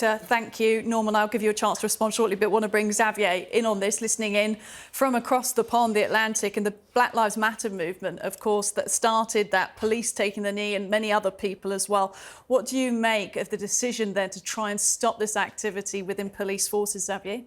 Victor, thank you. Norman, I'll give you a chance to respond shortly, but want to bring Xavier in on this, listening in from across the pond, the Atlantic, and the Black Lives Matter movement, of course, that started that police taking the knee and many other people as well. What do you make of the decision then to try and stop this activity within police forces, Xavier?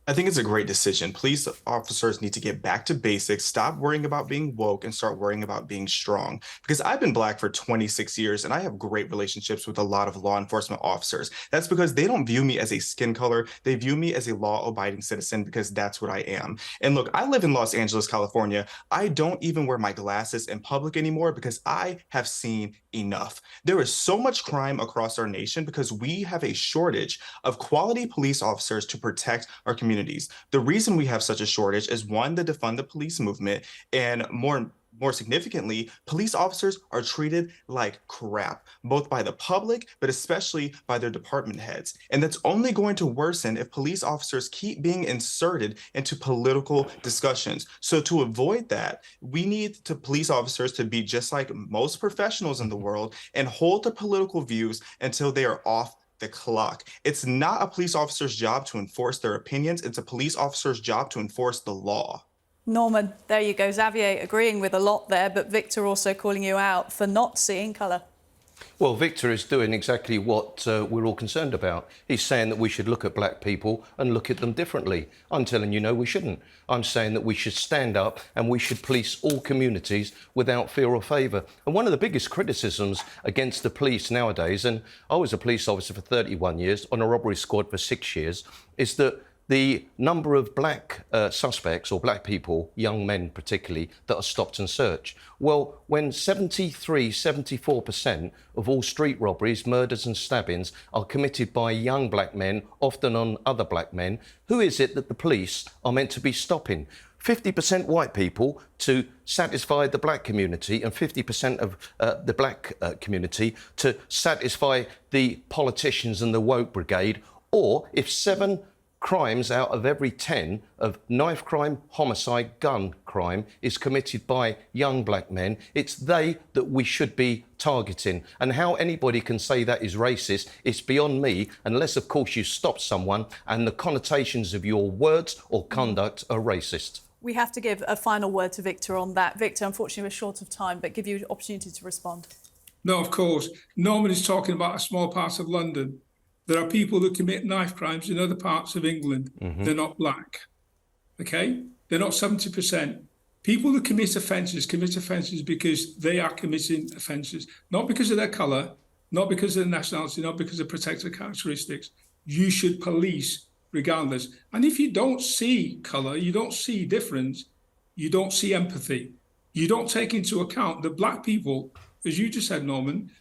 I think it's a great decision. Police officers need to get back to basics, stop worrying about being woke, and start worrying about being strong. Because I've been Black for 26 years, and I have great relationships with a lot of law enforcement officers. That's because they don't view me as a skin color. They view me as a law-abiding citizen because that's what I am. And look, I live in Los Angeles, California. I don't even wear my glasses in public anymore because I have seen enough. There is so much crime across our nation because we have a shortage of quality police officers to protect our communities. The reason we have such a shortage is, one, the defund the police movement, and more significantly, police officers are treated like crap, both by the public, but especially by their department heads. And that's only going to worsen if police officers keep being inserted into political discussions. So to avoid that, we need police officers to be just like most professionals in the world and hold their political views until they are off the clock. It's not a police officer's job to enforce their opinions. It's a police officer's job to enforce the law. Norman, there you go. Xavier agreeing with a lot there, but Victor also calling you out for not seeing colour. Well, Victor is doing exactly what we're all concerned about. He's saying that we should look at black people and look at them differently. I'm telling you, no, we shouldn't. I'm saying that we should stand up and we should police all communities without fear or favour. And one of the biggest criticisms against the police nowadays, and I was a police officer for 31 years, on a robbery squad for 6 years, is that the number of black suspects, or black people, young men particularly, that are stopped and searched. Well, when 74% of all street robberies, murders and stabbings are committed by young black men, often on other black men, who is it that the police are meant to be stopping? 50% white people to satisfy the black community and 50% of the black community to satisfy the politicians and the woke brigade, or if 7 crimes out of every 10 of knife crime, homicide, gun crime is committed by young black men, it's they that we should be targeting. And how anybody can say that is racist, it's beyond me, unless, of course, you stop someone and the connotations of your words or conduct are racist. We have to give a final word to Victor on that. Victor, unfortunately, we're short of time, but give you an opportunity to respond. No, of course. Norman is talking about a small part of London. There are people who commit knife crimes in other parts of England. They're not black, okay? They're not 70%. People who commit offences because they are committing offences, not because of their colour, not because of their nationality, not because of protected characteristics. You should police regardless. And if you don't see colour, you don't see difference, you don't see empathy, you don't take into account that black people, as you just said, Norman,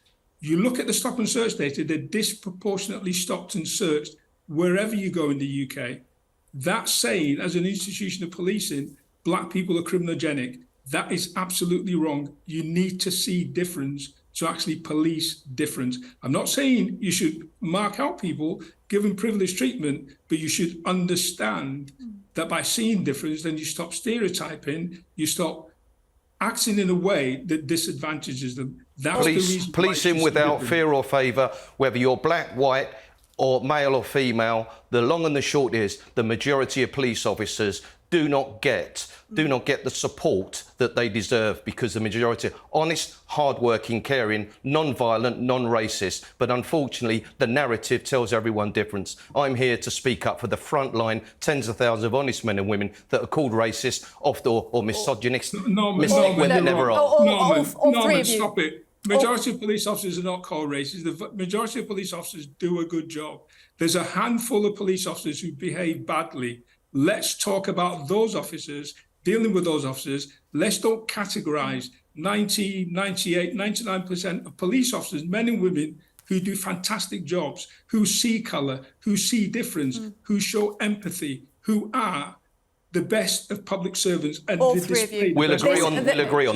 you look at the stop and search data, they're disproportionately stopped and searched wherever you go in the UK. That's saying, as an institution of policing, black people are criminogenic. That is absolutely wrong. You need to see difference to actually police difference. I'm not saying you should mark out people, give them privileged treatment, but you should understand that by seeing difference, then you stop stereotyping, you stop acting in a way that disadvantages them. That's the reason policing without fear or favour, whether you're black, white, or male or female. The long and the short is the majority of police officers do not get the support that they deserve, because the majority are honest, hard-working, caring, non-violent, non-racist. But unfortunately, the narrative tells everyone different. I'm here to speak up for the frontline tens of thousands of honest men and women that are called racist, or misogynist. Norman, stop it. Majority of police officers are not called racist. The majority of police officers do a good job. There's a handful of police officers who behave badly. Let's talk about those officers, dealing with those officers. Let's don't categorise 90, 98, 99% of police officers, men and women, who do fantastic jobs, who see colour, who see difference, who show empathy, who are the best of public servants. And all three of you. We'll agree on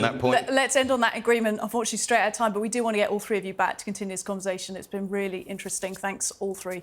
that point. Let's end on that agreement. Unfortunately, straight out of time, but we do want to get all three of you back to continue this conversation. It's been really interesting. Thanks, all three.